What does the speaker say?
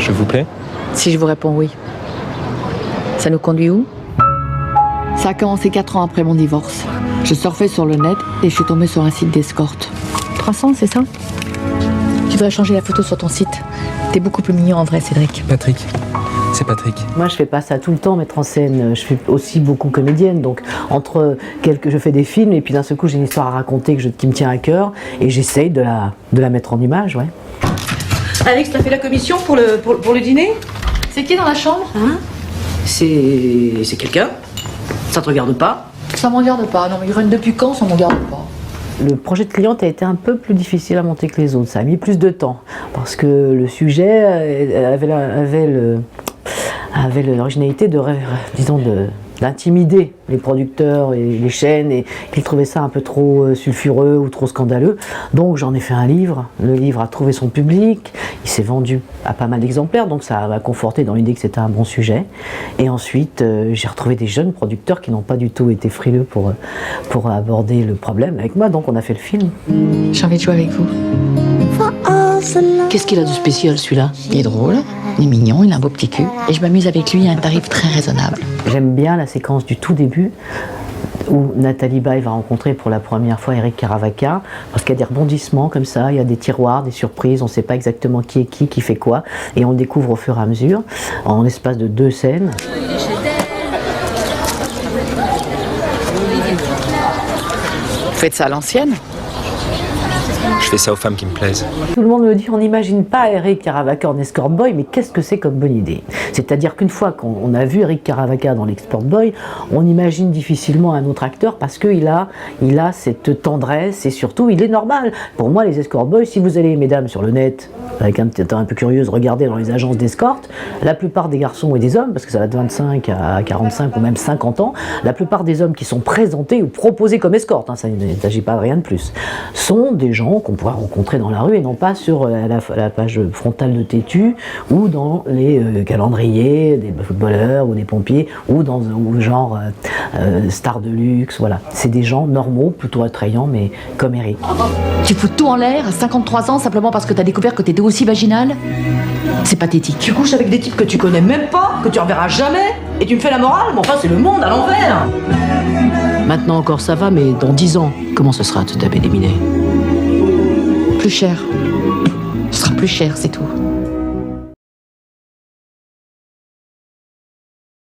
Je vous plais? Si je vous réponds oui. Ça nous conduit où? Ça a commencé 4 ans après mon divorce. Je surfais sur le net et je suis tombée sur un site d'escorte. 300, c'est ça? Tu devrais changer la photo sur ton site. T'es beaucoup plus mignon en vrai, Cédric. Patrick. C'est Patrick. Moi, je fais pas ça tout le temps, mettre en scène. Je suis aussi beaucoup comédienne. Donc, je fais des films et puis d'un seul coup, j'ai une histoire à raconter qui me tient à cœur et j'essaye de la mettre en image, ouais. Alex, t'as fait la commission pour le dîner? C'est qui dans la chambre? Hein? C'est quelqu'un? Ça te regarde pas? Ça m'en garde pas. Non, mais Irène, depuis quand ça m'en garde pas? Le projet de cliente a été un peu plus difficile à monter que les autres. Ça a mis plus de temps parce que le sujet avait l'originalité d'intimider les producteurs et les chaînes et qu'ils trouvaient ça un peu trop sulfureux ou trop scandaleux. Donc j'en ai fait un livre. Le livre a trouvé son public. Il s'est vendu à pas mal d'exemplaires, donc ça m'a conforté dans l'idée que c'était un bon sujet. Et ensuite, j'ai retrouvé des jeunes producteurs qui n'ont pas du tout été frileux pour aborder le problème avec moi. Donc on a fait le film. J'ai envie de jouer avec vous. Qu'est-ce qu'il a de spécial celui-là? Il est drôle, il est mignon, il a un beau petit cul. Et je m'amuse avec lui à un tarif très raisonnable. J'aime bien la séquence du tout début où Nathalie Baye va rencontrer pour la première fois Éric Caravaca, parce qu'il y a des rebondissements comme ça, il y a des tiroirs, des surprises, on ne sait pas exactement qui est qui fait quoi, et on le découvre au fur et à mesure, en l'espace de 2 scènes. Vous faites ça à l'ancienne? Je fais ça aux femmes qui me plaisent. Tout le monde me dit, on n'imagine pas Éric Caravaca en escort boy, mais qu'est-ce que c'est comme bonne idée? C'est-à-dire qu'une fois qu'on a vu Éric Caravaca dans l'escort boy, on imagine difficilement un autre acteur parce qu'il a cette tendresse et surtout, il est normal. Pour moi, les escort boys, si vous allez, mesdames, sur le net, avec un peu curieuse, regardez dans les agences d'escorte, la plupart des garçons et des hommes, parce que ça va de 25 à 45 ou même 50 ans, la plupart des hommes qui sont présentés ou proposés comme escorte, ça ne s'agit pas de rien de plus, sont des gens qu'on pourra rencontrer dans la rue et non pas sur la page frontale de Tétu ou dans les calendriers des footballeurs ou des pompiers ou dans genre stars de luxe, voilà. C'est des gens normaux, plutôt attrayants, mais comme Éric. Tu fous tout en l'air à 53 ans simplement parce que t'as découvert que t'étais aussi vaginale? C'est pathétique. Tu couches avec des types que tu connais même pas, que tu reverras jamais, et tu me fais la morale? Mais enfin, c'est le monde à l'envers! Maintenant encore ça va, mais dans 10 ans, comment ce sera de te taper des minets? Plus cher. Ce sera plus cher, c'est tout.